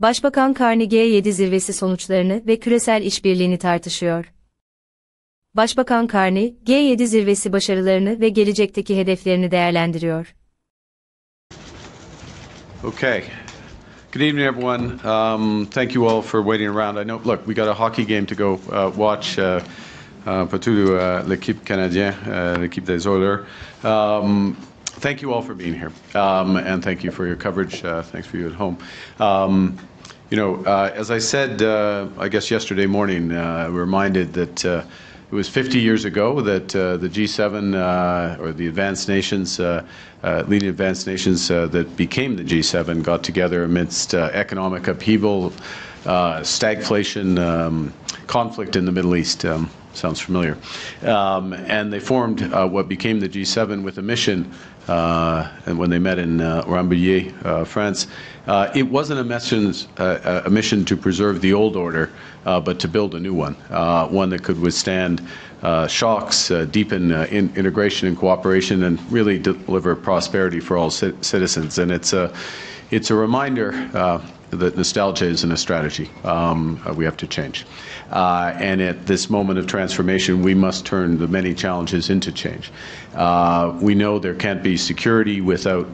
Başbakan Carney G7 Zirvesi Sonuçlarını ve Küresel İşbirliğini Tartışıyor. Başbakan Carney, G7 Zirvesi başarılarını ve gelecekteki hedeflerini değerlendiriyor. Okay. Good evening, everyone. Thank you all for waiting around. I know, look, we got a hockey game to go watch. Pour toute l'équipe canadienne, l'équipe des Oilers. Thank you all for being here, and thank you for your coverage. Thanks for you at home. As I said, I guess yesterday morning, we're reminded that it was 50 years ago that the G7, or the advanced nations, leading advanced nations that became the G7, got together amidst economic upheaval, stagflation, conflict in the Middle East. Sounds familiar. And they formed what became the G7 with a mission, and when they met in Rambouillet, France, it wasn't a mission to preserve the old order, but to build a new one, one that could withstand shocks, deepen integration and cooperation, and really deliver prosperity for all citizens. And it's a reminder that nostalgia isn't a strategy. We have to change. And at this moment of transformation, we must turn the many challenges into change. We know there can't be security without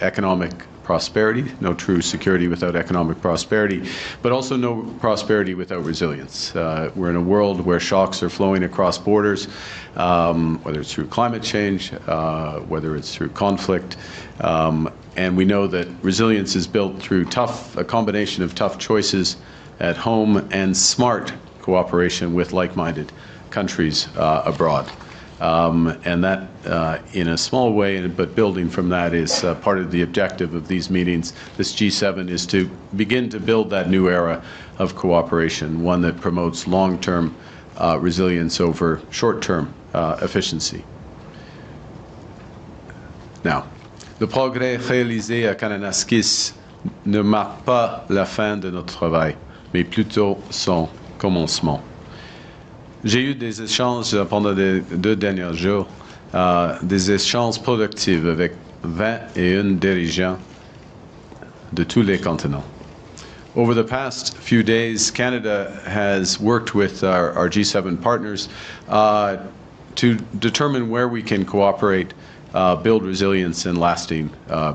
economic prosperity, no true security without economic prosperity, but also no prosperity without resilience. We're in a world where shocks are flowing across borders, whether it's through climate change, whether it's through conflict, and we know that resilience is built through a combination of tough choices at home and smart cooperation with like-minded countries abroad. And that, in a small way, but building from that, is part of the objective of these meetings. This G7 is to begin to build that new era of cooperation, one that promotes long-term resilience over short-term efficiency. Now, le progrès réalisé à Kananaskis ne marque pas la fin de notre travail, mais plutôt son commencement. J'ai eu des échanges pendant les 2 derniers jours, des échanges productifs avec 21 dirigeants de tous les continents. Over the past few days, Canada has worked with our G7 partners to determine where we can cooperate, build resilience and lasting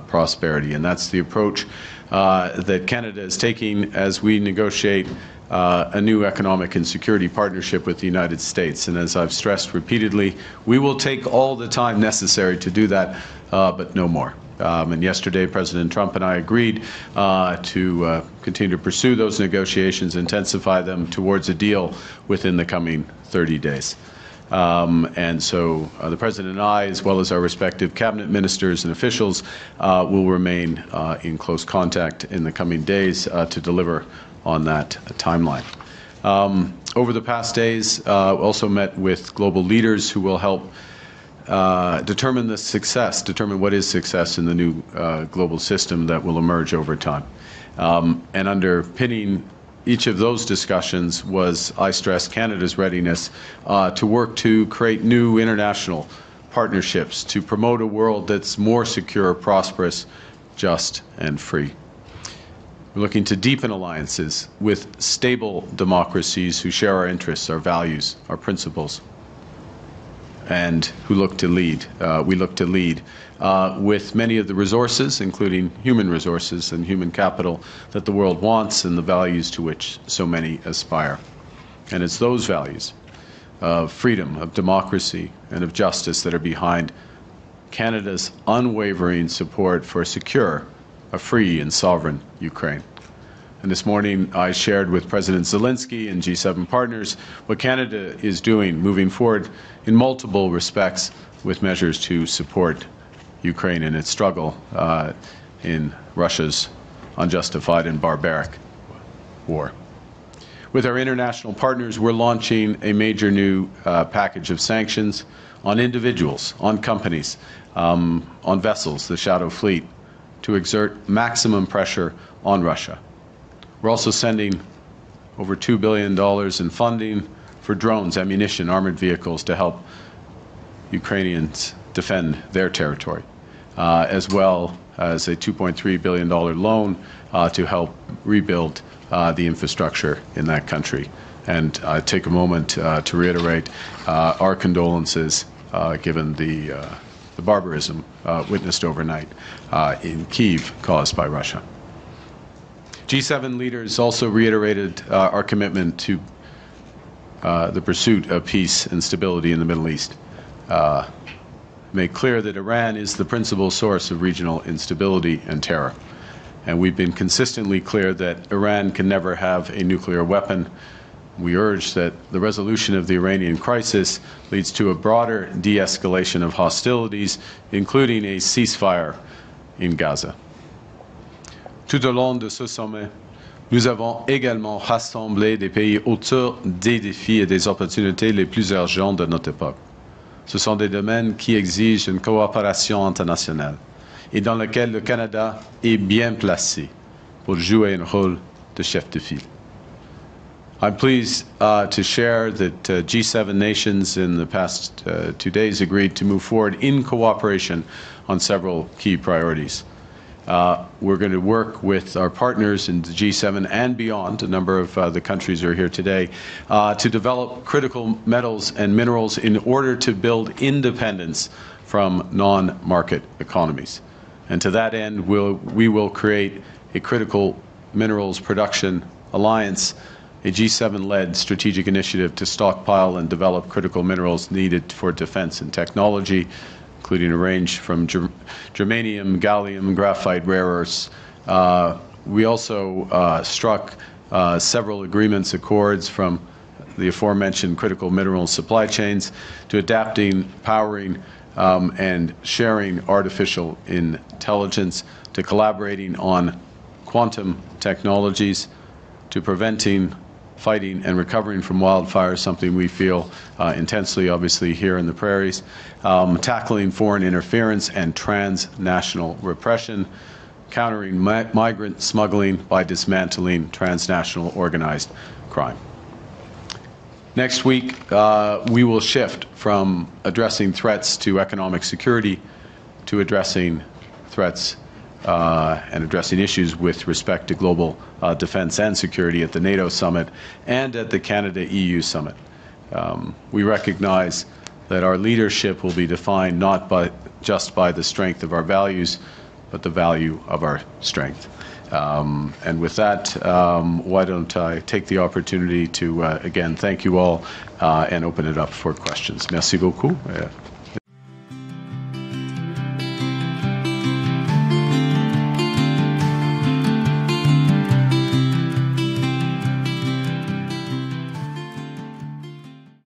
prosperity. And that's the approach that Canada is taking as we negotiate a new economic and security partnership with the United States. And as I've stressed repeatedly, we will take all the time necessary to do that, but no more. And yesterday, President Trump and I agreed to continue to pursue those negotiations, intensify them towards a deal within the coming 30 days. And so the President and I, as well as our respective cabinet ministers and officials, will remain in close contact in the coming days to deliver on that timeline. Over the past days, also met with global leaders who will help determine what is success in the new global system that will emerge over time. And underpinning each of those discussions was, I stress, Canada's readiness to work to create new international partnerships to promote a world that's more secure, prosperous, just, and free. We're looking to deepen alliances with stable democracies who share our interests, our values, our principles, and who look to lead. We look to lead with many of the resources, including human resources and human capital, that the world wants and the values to which so many aspire. And it's those values of freedom, of democracy, and of justice that are behind Canada's unwavering support for a secure, a free and sovereign Ukraine. And this morning I shared with President Zelensky and G7 partners what Canada is doing, moving forward in multiple respects with measures to support Ukraine in its struggle in Russia's unjustified and barbaric war. With our international partners, we're launching a major new package of sanctions on individuals, on companies, on vessels, the Shadow Fleet, to exert maximum pressure on Russia. We're also sending over $2 billion in funding for drones, ammunition, armored vehicles to help Ukrainians defend their territory. as well as a $2.3 billion loan to help rebuild the infrastructure in that country. And I take a moment to reiterate our condolences given the barbarism witnessed overnight in Kyiv caused by Russia. G7 leaders also reiterated our commitment to the pursuit of peace and stability in the Middle East. Made clear that Iran is the principal source of regional instability and terror. And we've been consistently clear that Iran can never have a nuclear weapon. We urge that the resolution of the Iranian crisis leads to a broader de-escalation of hostilities, including a ceasefire in Gaza. Tout au long de ce sommet, nous avons également rassemblé des pays autour des défis et des opportunités les plus urgents de notre époque. Ce sont des domaines qui exigent une coopération internationale et dans lesquels le Canada est bien placé pour jouer un rôle de chef de file. I'm pleased to share that G7 nations in the past 2 days agreed to move forward in cooperation on several key priorities. We're going to work with our partners in the G7 and beyond, a number of the countries are here today, to develop critical metals and minerals in order to build independence from non-market economies. And to that end, we will create a critical minerals production alliance, a G7-led strategic initiative to stockpile and develop critical minerals needed for defense and technology, including a range from germanium, gallium, graphite, rare earths. We also struck several agreements, accords from the aforementioned critical mineral supply chains to adapting, powering, and sharing artificial intelligence, to collaborating on quantum technologies, to preventing, fighting, and recovering from wildfires, something we feel intensely, obviously, here in the prairies, tackling foreign interference and transnational repression, countering migrant smuggling by dismantling transnational organized crime. Next week, we will shift from addressing threats to economic security to addressing threats and addressing issues with respect to global defense and security at the NATO summit and at the Canada-EU summit. We recognize that our leadership will be defined not just by the strength of our values, but the value of our strength. And with that, why don't I take the opportunity to, again, thank you all and open it up for questions. Merci beaucoup.